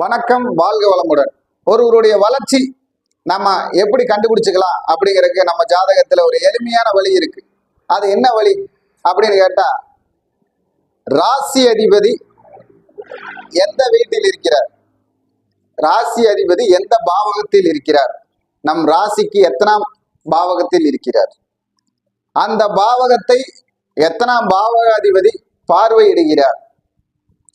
வணக்கம், வாழ்க வளமுடன். ஒருவருடைய வளர்ச்சி நம்ம எப்படி கண்டுபிடிச்சுக்கலாம் அப்படிங்கிறதுக்கு நம்ம ஜாதகத்துல ஒரு எளிமையான வழி இருக்கு. அது என்ன வழி அப்படின்னு கேட்டா, ராசி அதிபதி எந்த வீட்டில் இருக்கிறார், ராசி அதிபதி எந்த பாவகத்தில் இருக்கிறார், நம் ராசிக்கு எத்தனாம் பாவகத்தில் இருக்கிறார், அந்த பாவகத்தை எத்தனாம் பாவக அதிபதி பார்வையிடுகிறார்.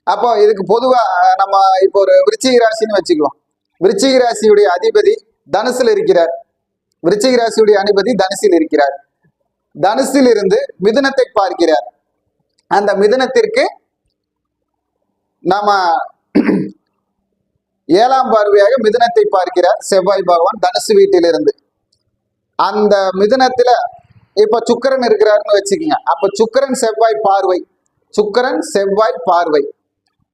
அப்போ இதுக்கு பொதுவா நம்ம இப்போ ஒரு விருச்சிக ராசின்னு வச்சுக்குவோம். விருச்சிக ராசியுடைய அதிபதி தனுசில் இருக்கிறார். விருச்சிக ராசியுடைய அதிபதி தனுசில் இருக்கிறார். தனுசில் இருந்து மிதுனத்தை பார்க்கிறார். அந்த மிதுனத்திற்கு நம்ம ஏழாம் பார்வையாக மிதுனத்தை பார்க்கிறார் செவ்வாய் பகவான் தனுசு வீட்டிலிருந்து. அந்த மிதுனத்துல இப்ப சுக்கிரன் இருக்கிறாருன்னு வச்சுக்கோங்க. அப்ப சுக்கிரன் செவ்வாய் பார்வை, சுக்கிரன் செவ்வாய் பார்வை.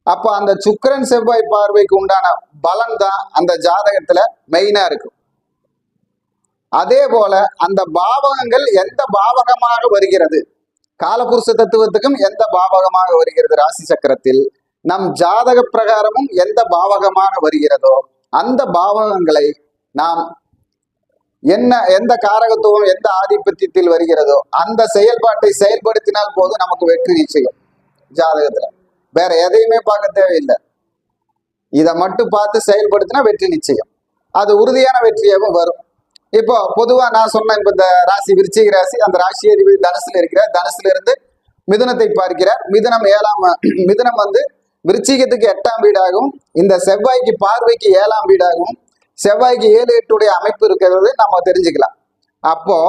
அப்ப அந்த சுக்கிரன் செவ்வாய் பார்வைக்கு உண்டான பலன் தான் அந்த ஜாதகத்துல மெயினா இருக்கும். அதே போல அந்த பாவகங்கள் எந்த பாவகமாக வருகிறது, காலபுருஷ தத்துவத்துக்கும் எந்த பாவகமாக வருகிறது, ராசி சக்கரத்தில் நம் ஜாதக பிரகாரமும் எந்த பாவகமாக வருகிறதோ அந்த பாவகங்களை நாம் எந்த காரகத்துவம் எந்த ஆதிபத்தியத்தில் வருகிறதோ அந்த செயல்பாட்டை செயல்படுத்தினால் போதும் நமக்கு வெற்றி நிச்சயம். ஜாதகத்துல வேற எதையுமே பார்க்க தேவையில்லை. இதை மட்டும் பார்த்து செயல்படுத்தினா வெற்றி நிச்சயம். அது உறுதியான வெற்றியாகவும் வரும். இப்போ பொதுவா நான் சொன்ன இப்ப இந்த ராசி விருச்சிக ராசி, அந்த ராசி அதிபதி தனுசுல இருக்கிறார். தனுசுல இருந்து மிதுனத்தை பார்க்கிறார். மிதுனம் வந்து விருச்சிகத்துக்கு 8ஆம் வீடாகவும் இந்த செவ்வாய்க்கு பார்வைக்கு 7ஆம் வீடாகவும் செவ்வாய்க்கு 7, 8 அமைப்பு இருக்கிறது நம்ம தெரிஞ்சுக்கலாம். அப்போ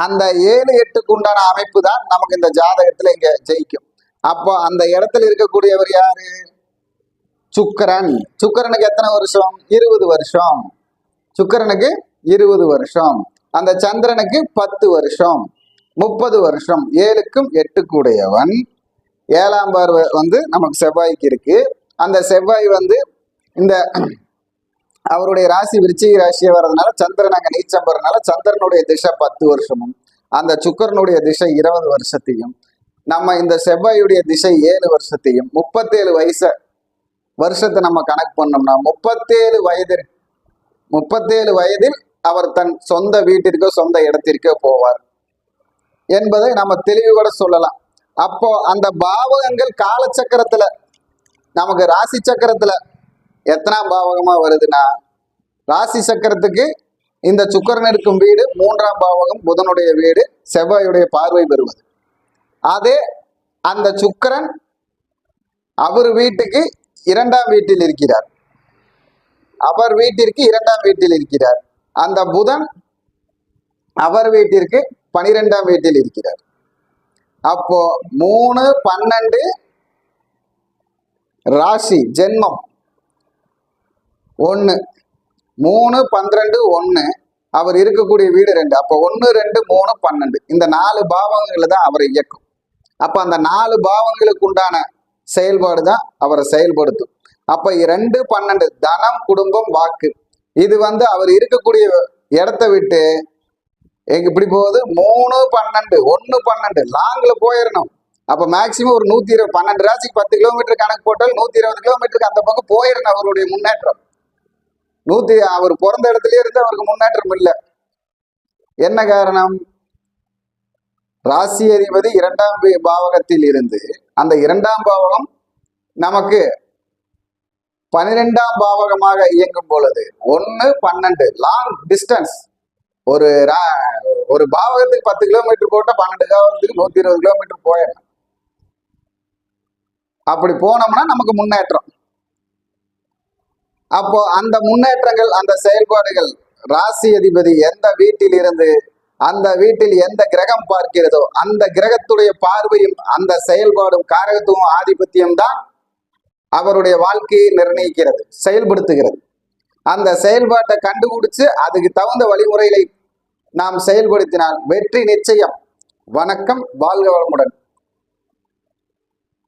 அந்த 7, 8க்கு உண்டான அமைப்பு தான் நமக்கு இந்த ஜாதகத்துல இங்க ஜெயிக்கும். அப்போ அந்த இடத்துல இருக்கக்கூடியவர் யாரு? சுக்கிரன். சுக்கிரனுக்கு எத்தனை வருஷம்? 20 வருஷம். சுக்கிரனுக்கு 20 வருஷம். அந்த சந்திரனுக்கு 10 வருஷம், 30 வருஷம். 7க்கும் 8க்கும் உடையவன். 7ஆம் பார்வை வந்து நமக்கு செவ்வாய்க்கு இருக்கு. அந்த செவ்வாய் வந்து இந்த அவருடைய ராசி விருச்சிக ராசியை வர்றதுனால சந்திரன் அங்க நீச்சம் வர்றதுனால சந்திரனுடைய திசை 10 வருஷமும் அந்த சுக்கிரனுடைய திசை 20 வருஷத்தையும் நம்ம இந்த செவ்வாயுடைய திசை 7 வருஷத்தையும் 37 வருஷத்தை நம்ம கணக்கு பண்ணோம்னா 37 வயதில் அவர் தன் சொந்த வீட்டிற்கோ சொந்த இடத்திற்கோ போவார் என்பதை நம்ம தெளிவோட சொல்லலாம். அப்போ அந்த பாவகங்கள் காலச்சக்கரத்துல நமக்கு ராசி சக்கரத்துல எத்தனாம் பாவகமா வருதுன்னா, ராசி சக்கரத்துக்கு இந்த சுக்கிரன் இருக்கும் வீடு 3ஆம் பாவகம், புதனுடைய வீடு, செவ்வாயுடைய பார்வை பெறுவது. அதே அந்த சுக்கிரன் அவர் வீட்டுக்கு 2ஆம் வீட்டில் இருக்கிறார். அவர் வீட்டிற்கு 2ஆம் வீட்டில் இருக்கிறார். அந்த புதன் அவர் வீட்டிற்கு 12ஆம் வீட்டில் இருக்கிறார். அப்போ 3, 12 ராசி ஜென்மம் 1, 3, 12, 1 அவர் இருக்கக்கூடிய வீடு 2. அப்போ 1, 2, 3, 12 இந்த 4 பாவங்களை தான் அவரை இயக்கும். அப்ப அந்த 4 பாவங்களுக்கு உண்டான செயல்பாடு தான் அவரை செயல்படுத்தும். அப்ப 2, 12 தனம், குடும்பம், வாக்கு இது வந்து அவர் இருக்கக்கூடிய இடத்த விட்டு எங்க இப்படி போகுது 3, 12, 1, 12 லாங்ல போயிடணும். அப்ப மேக்சிமம் ஒரு 120 12 ராசிக்கு 10 கிலோமீட்டர் கணக்கு போட்டால் 120 கிலோமீட்டருக்கு அந்த பக்கம் போயிடணும். அவருடைய முன்னேற்றம் அவர் பிறந்த இடத்துலயே இருந்து அவருக்கு முன்னேற்றம் இல்லை. என்ன காரணம்? ராசி அதிபதி 2ஆம் பாவகத்தில் இருந்து அந்த 2ஆம் பாவகம் நமக்கு 12ஆம் பாவகமாக இயங்கும் பொழுது 1, 12 லாங் டிஸ்டன்ஸ். ஒரு பாவகத்துக்கு 10 கிலோமீட்டர் போட்டா 12 பாவகத்துக்கு 120 கிலோமீட்டர் போயிடணும். அப்படி போனோம்னா நமக்கு முன்னேற்றம். அப்போ அந்த முன்னேற்றங்கள் அந்த செயல்பாடுகள் ராசி அதிபதி எந்த வீட்டில் இருந்து அந்த வீட்டில் எந்த கிரகம் பார்க்கிறதோ அந்த கிரகத்துடைய பார்வையும் அந்த செயல்பாடும் காரகத்துவம் ஆதிபத்தியம் தான் அவருடைய வாழ்க்கையை நிர்ணயிக்கிறது, செயல்படுத்துகிறது. அந்த செயல்பாட்டை கண்டுபிடிச்சு அதுக்கு தகுந்த வழிமுறைகளை நாம் செயல்படுத்தினால் வெற்றி நிச்சயம். வணக்கம், வாழ்க வளமுடன்.